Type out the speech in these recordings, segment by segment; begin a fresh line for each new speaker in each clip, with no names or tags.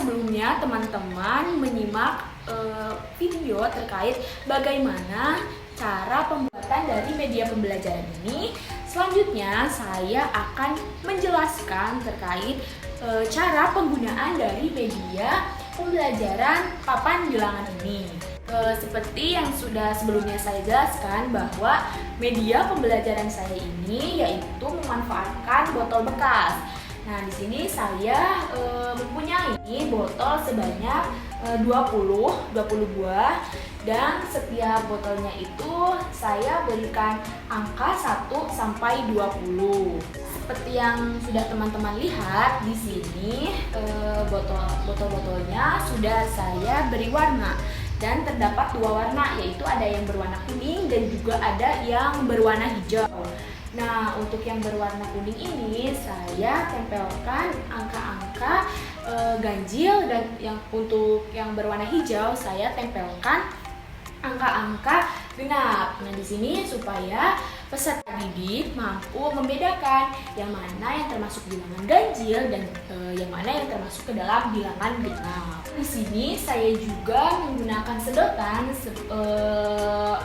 sebelumnya teman-teman menyimak video terkait bagaimana cara pembuatan dari media pembelajaran ini. Selanjutnya saya akan menjelaskan terkait cara penggunaan dari media pembelajaran papan bilangan ini. Seperti yang sudah sebelumnya saya jelaskan bahwa media pembelajaran saya ini yaitu memanfaatkan botol bekas. Nah, di sini saya mempunyai botol sebanyak 20 buah, dan setiap botolnya itu saya berikan angka 1 sampai 20. Seperti yang sudah teman-teman lihat di sini, botol-botolnya sudah saya beri warna. Dan terdapat dua warna, yaitu ada yang berwarna kuning dan juga ada yang berwarna hijau. Nah, untuk yang berwarna kuning ini saya tempelkan angka-angka ganjil, dan untuk yang berwarna hijau saya tempelkan angka-angka genap. Nah, di sini supaya peserta didik mampu membedakan yang mana yang termasuk bilangan ganjil dan yang mana yang termasuk ke dalam bilangan genap. Di sini saya juga menggunakan sedotan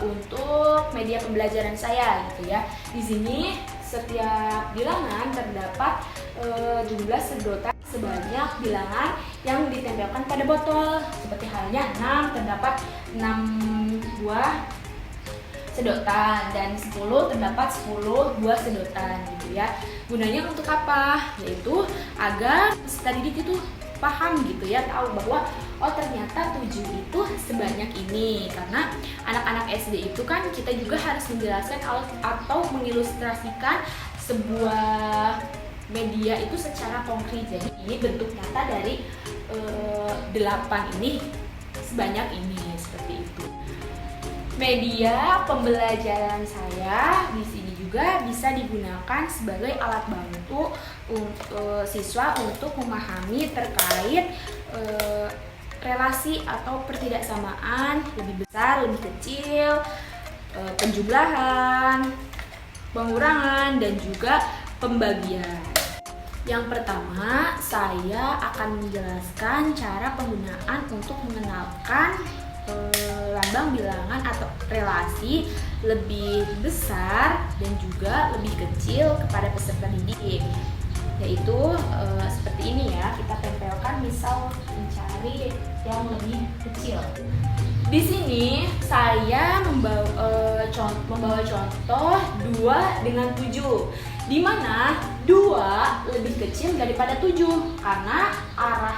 untuk media pembelajaran saya gitu ya. Di sini setiap bilangan terdapat jumlah sedotan sebanyak bilangan yang ditempelkan pada botol. Seperti halnya 6, terdapat 6 buah sedotan, dan 10 terdapat 10 buah sedotan gitu ya. Gunanya untuk apa? Yaitu agar peserta didik itu paham gitu ya, tahu bahwa oh ternyata 7 itu sebanyak ini. Karena anak-anak SD itu kan kita juga harus menjelaskan atau mengilustrasikan sebuah media itu secara konkret. Jadi ini bentuk nyata dari 8 ini sebanyak ini, seperti itu. Media pembelajaran saya di sini juga bisa digunakan sebagai alat bantu untuk siswa untuk memahami terkait relasi atau pertidaksamaan lebih besar, lebih kecil, penjumlahan, pengurangan, dan juga pembagian. Yang pertama, saya akan menjelaskan cara penggunaan untuk mengenalkan lambang bilangan atau relasi lebih besar dan juga lebih kecil kepada peserta didik, yaitu seperti ini ya. Kita tempelkan, misal mencari yang lebih kecil. Di sini saya membawa contoh 2 dengan 7, di mana 2 lebih kecil daripada 7 karena arah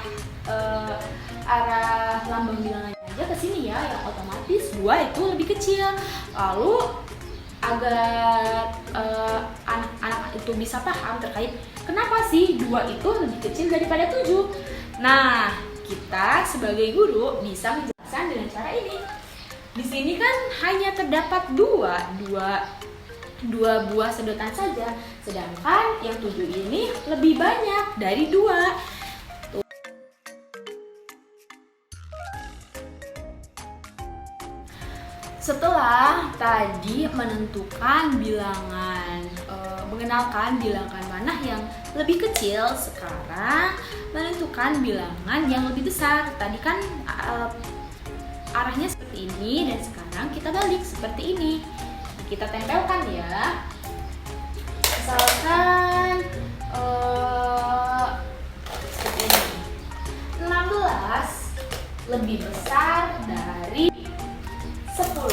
lambang bilangannya aja ke sini ya, yang otomatis 2 itu lebih kecil. Lalu agar anak-anak itu bisa paham terkait kenapa sih 2 itu lebih kecil daripada 7. Nah, kita sebagai guru bisa menjelaskan dengan cara ini. Di sini kan hanya terdapat 2 buah sedotan saja, sedangkan yang 7 ini lebih banyak dari 2. Setelah tadi menentukan bilangan, mengenalkan bilangan mana yang lebih kecil, sekarang menentukan bilangan yang lebih besar. Tadi kan arahnya seperti ini, dan sekarang kita balik seperti ini. Kita tempelkan ya. Misalkan seperti ini. 16 lebih besar dari 10.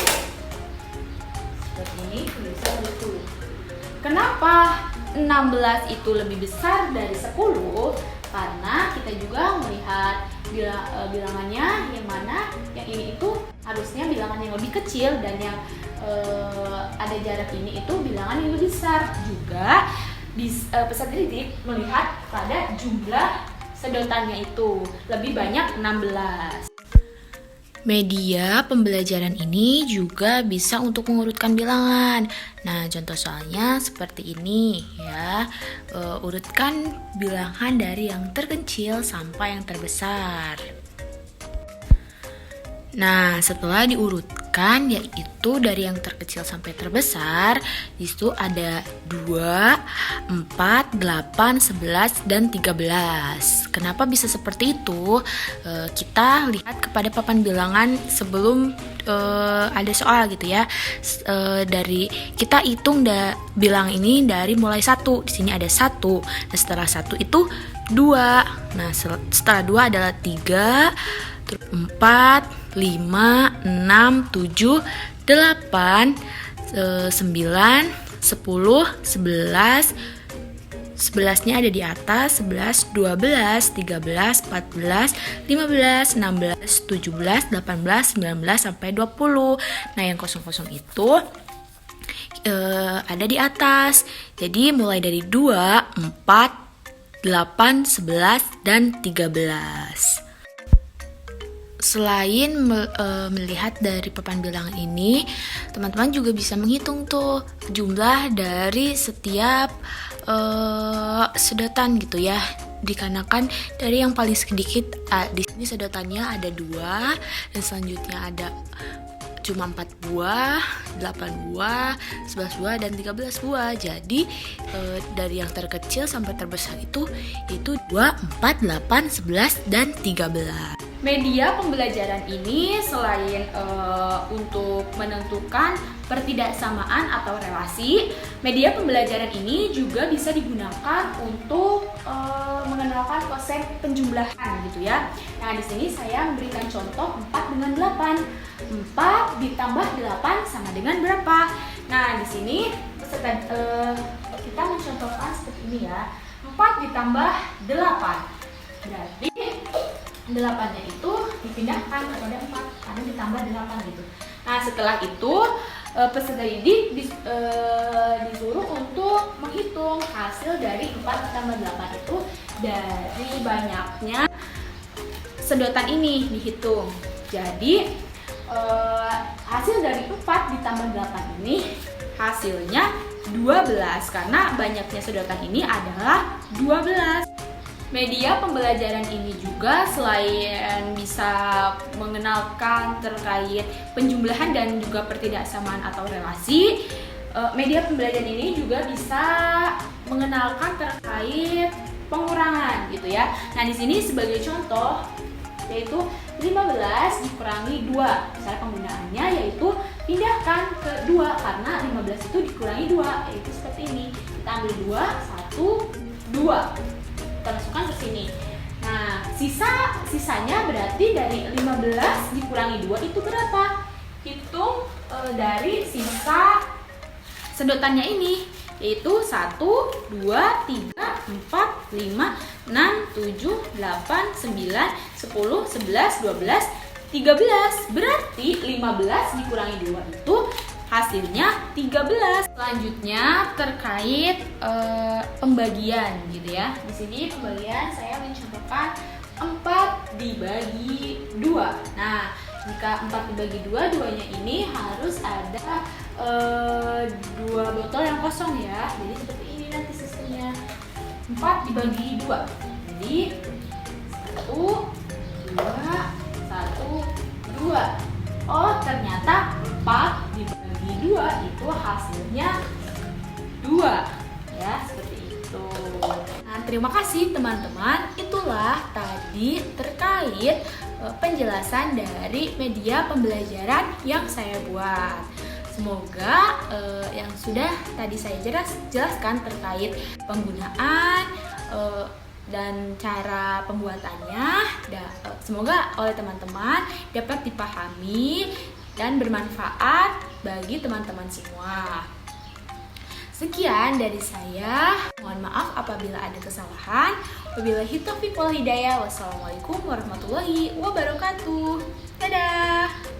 Seperti ini, bisa betul. Kenapa 16 itu lebih besar dari 10? Karena kita juga melihat bilangannya yang mana yang ini itu harusnya bilangan yang lebih kecil, dan yang ada jarak ini itu bilangan yang lebih besar. Juga peserta didik melihat pada jumlah sedotannya itu lebih banyak 16.
Media pembelajaran ini juga bisa untuk mengurutkan bilangan. Nah, contoh soalnya seperti ini ya. Urutkan bilangan dari yang terkecil sampai yang terbesar. Nah, setelah diurutkan urutkan, yaitu dari yang terkecil sampai terbesar. Di situ ada 2, 4, 8, 11, dan 13. Kenapa bisa seperti itu? Kita lihat kepada papan bilangan sebelum ada soal gitu ya. Dari kita hitung bilang ini dari mulai 1. Di sini ada 1. Nah, setelah 1 itu 2. Nah, setelah 2 adalah 3, 4, 5, 6, 7, 8, 9, 10, 11. 11-nya ada di atas, 11, 12, 13, 14, 15, 16, 17, 18, 19, sampai 20. Nah, yang kosong-kosong itu ada di atas. Jadi mulai dari 2, 4, 8, 11, dan 13. Selain melihat dari papan bilangan ini, teman-teman juga bisa menghitung tuh jumlah dari setiap sedotan gitu ya. Dikarenakan dari yang paling sedikit, di sini sedotannya ada 2, dan selanjutnya ada cuma 4 buah, 8 buah, 11 buah, dan 13 buah. Jadi dari yang terkecil sampai terbesar itu 2, 4, 8, 11, dan 13.
Media pembelajaran ini selain untuk menentukan pertidaksamaan atau relasi, media pembelajaran ini juga bisa digunakan untuk mengenalkan konsep penjumlahan gitu ya. Nah, di sini saya memberikan contoh 4 dengan 8. 4 ditambah 8 sama dengan berapa? Nah, di sini kita mencontohkan seperti ini ya. 4 ditambah 8. Berarti 8-nya itu dipindahkan kepada 4 karena ditambah 8 gitu. Nah, setelah itu peserta didik disuruh untuk menghitung hasil dari 4 ditambah 8 itu dari banyaknya sedotan ini dihitung. Jadi hasil dari 4 ditambah 8 ini hasilnya 12 karena banyaknya sedotan ini adalah 12. Media pembelajaran ini juga selain bisa mengenalkan terkait penjumlahan dan juga pertidaksamaan atau relasi, media pembelajaran ini juga bisa mengenalkan terkait pengurangan gitu ya. Nah, di sini sebagai contoh yaitu 15 dikurangi 2. Cara penggunaannya yaitu pindahkan ke 2 karena 15 itu dikurangi 2, yaitu seperti ini. Kita ambil 2, 1, 2. Kita masukkan ke sini. Nah, sisanya berarti dari 15 dikurangi 2 itu berapa? Hitung dari sisa sedotannya ini, yaitu 1, 2, 3, 4, 5, 6, 7, 8, 9, 10, 11, 12, 13. Berarti 15 dikurangi 2 itu hasilnya 13. Selanjutnya terkait pembagian gitu ya. Di sini pembagian saya mencontohkan 4 dibagi 2. Nah, jika 4 dibagi 2, 2-nya ini harus ada 2 botol yang kosong ya. Jadi seperti ini nanti sistemnya. 4 dibagi 2. Jadi 1, 2, 1, 2. Oh, ternyata 4 dibagi 2 itu hasilnya 2. Ya, seperti itu. Nah, terima kasih teman-teman. Itulah tadi terkait penjelasan dari media pembelajaran yang saya buat. Semoga yang sudah tadi saya jelaskan terkait penggunaan dan cara pembuatannya, semoga oleh teman-teman dapat dipahami dan bermanfaat bagi teman-teman semua. Sekian dari saya. Mohon maaf apabila ada kesalahan. Wabillahi taufiq wal hidayah. Wassalamualaikum warahmatullahi wabarakatuh. Dadah.